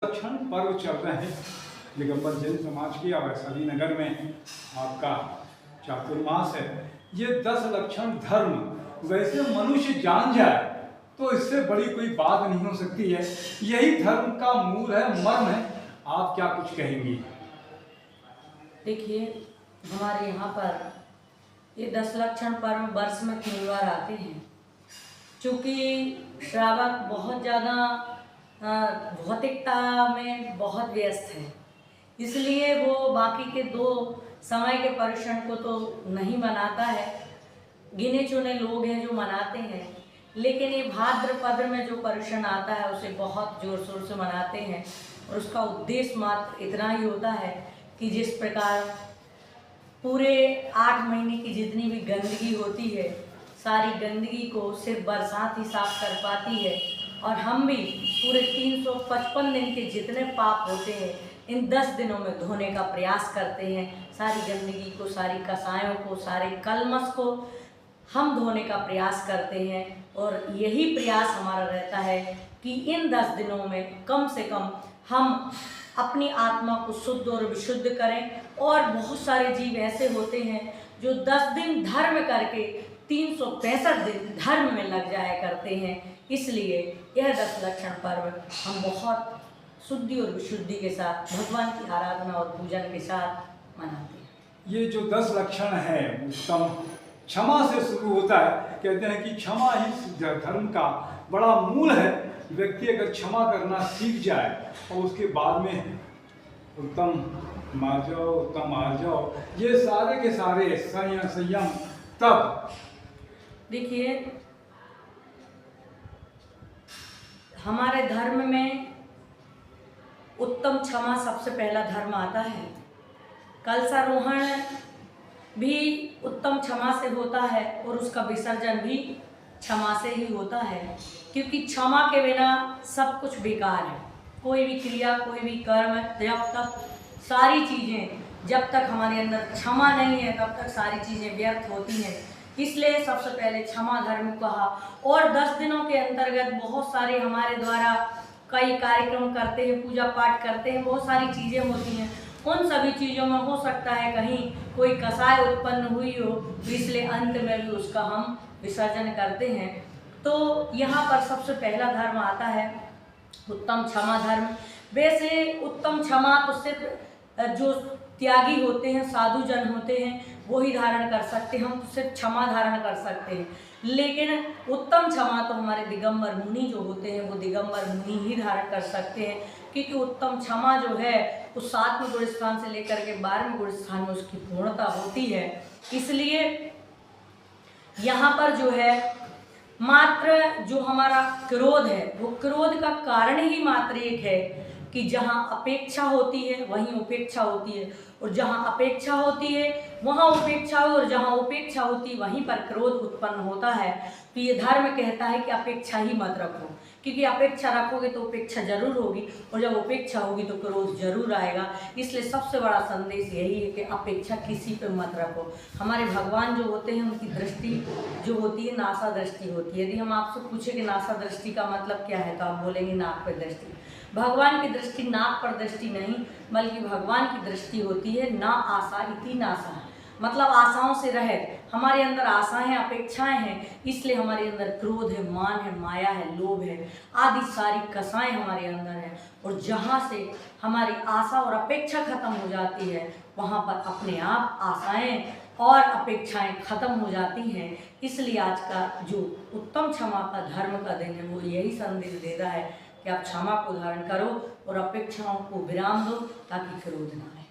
क्षण पर्व चल रहे हैं दिगंबर जैन समाज की और वैशाली नगर में आपका चातुर्मास है। ये 10 लक्षण धर्म वैसे मनुष्य जान जाए तो इससे बड़ी कोई बात नहीं हो सकती है। यही धर्म का मूल है, मर्म है। आप क्या कुछ कहेंगी? देखिए, हमारे यहाँ पर ये 10 लक्षण पर्व वर्ष में 3 बार आते हैं। चूँकि श्रावक बहुत ज़्यादा भौतिकता में बहुत व्यस्त है, इसलिए वो बाकी के 2 समय के पर्युषण को तो नहीं मनाता है। गिने चुने लोग हैं जो मनाते हैं, लेकिन ये भाद्रपद में जो पर्युषण आता है उसे बहुत जोर शोर से मनाते हैं। और उसका उद्देश्य मात्र इतना ही होता है कि जिस प्रकार पूरे 8 महीने की जितनी भी गंदगी होती है, सारी गंदगी को सिर्फ बरसात ही साफ कर पाती है। और हम भी पूरे 355 दिन के जितने पाप होते हैं इन 10 दिनों में धोने का प्रयास करते हैं। सारी गंदगी को, सारी कसायों को, सारे कलमश को हम धोने का प्रयास करते हैं। और यही प्रयास हमारा रहता है कि इन 10 दिनों में कम से कम हम अपनी आत्मा को शुद्ध और विशुद्ध करें। और बहुत सारे जीव ऐसे होते हैं जो 10 दिन धर्म करके 365 दिन धर्म में लग जाया करते हैं। इसलिए यह 10 लक्षण पर्व हम बहुत शुद्धि और विशुद्धि के साथ भगवान की आराधना और पूजन के साथ मनाते हैं। ये जो 10 लक्षण है उत्तम क्षमा से शुरू होता है। कहते हैं कि क्षमा ही धर्म का बड़ा मूल है। व्यक्ति अगर क्षमा करना सीख जाए और उसके बाद में उत्तम मार्जव, उत्तम आर्जव, ये सारे के सारे संयम, तब देखिए, हमारे धर्म में उत्तम क्षमा सबसे पहला धर्म आता है। कलशारोहण भी उत्तम क्षमा से होता है और उसका विसर्जन भी क्षमा से ही होता है, क्योंकि क्षमा के बिना सब कुछ बेकार है। कोई भी क्रिया, कोई भी कर्म, जब तक सारी चीज़ें, जब तक हमारे अंदर क्षमा नहीं है तब तक सारी चीज़ें व्यर्थ होती हैं। इसलिए सबसे पहले क्षमा धर्म कहा। और 10 दिनों के अंतर्गत बहुत सारे हमारे द्वारा कई कार्यक्रम करते हैं, पूजा पाठ करते हैं, बहुत सारी चीज़ें होती हैं। उन सभी चीज़ों में हो सकता है कहीं कोई कसाय उत्पन्न हुई हो, तो इसलिए अंत में भी उसका हम विसर्जन करते हैं। तो यहाँ पर सबसे पहला धर्म आता है उत्तम क्षमा धर्म। वैसे उत्तम क्षमा तो सिर्फ जो त्यागी होते हैं, साधु जन होते हैं, वो ही धारण कर सकते हैं। हम सिर्फ क्षमा धारण कर सकते हैं, लेकिन उत्तम क्षमा तो हमारे दिगंबर मुनि जो होते हैं वो दिगंबर मुनि ही धारण कर सकते हैं। क्योंकि उत्तम क्षमा जो है वो 7वें गुण स्थान से लेकर के 12वें गुण स्थान में उसकी पूर्णता होती है। इसलिए यहाँ पर जो है मात्र जो हमारा क्रोध है वो क्रोध का कारण ही मात्र एक है कि जहाँ अपेक्षा होती है वहीं उपेक्षा होती है, और जहाँ अपेक्षा होती है वहाँ उपेक्षा, और जहाँ उपेक्षा होती है वहीं पर क्रोध उत्पन्न होता है। तो ये धर्म कहता है कि अपेक्षा ही मत रखो, क्योंकि अपेक्षा रखोगे तो उपेक्षा जरूर होगी, और जब उपेक्षा होगी तो क्रोध जरूर आएगा। इसलिए सबसे बड़ा संदेश यही है कि अपेक्षा किसी पे मत रखो। हमारे भगवान जो होते हैं उनकी दृष्टि जो होती है नासा दृष्टि होती है। यदि हम आपसे पूछे कि नासा दृष्टि का मतलब क्या है तो आप बोलेंगे नाक पर दृष्टि। भगवान की दृष्टि नाक पर दृष्टि नहीं, बल्कि भगवान की दृष्टि होती है ना आशा इति नासा, मतलब आशाओं से रहित। हमारे अंदर आशाएं हैं, अपेक्षाएं हैं, इसलिए हमारे अंदर क्रोध है, मान है, माया है, लोभ है, आदि सारी कसाएं हमारे अंदर हैं। और जहाँ से हमारी आशा और अपेक्षा खत्म हो जाती है वहाँ पर अपने आप आशाएं और अपेक्षाएं खत्म हो जाती हैं। इसलिए आज का जो उत्तम क्षमा का धर्म का दिन है वो यही संदेश देता है कि आप क्षमा को धारण करो और अपेक्षाओं को विराम दो ताकि क्रोध ना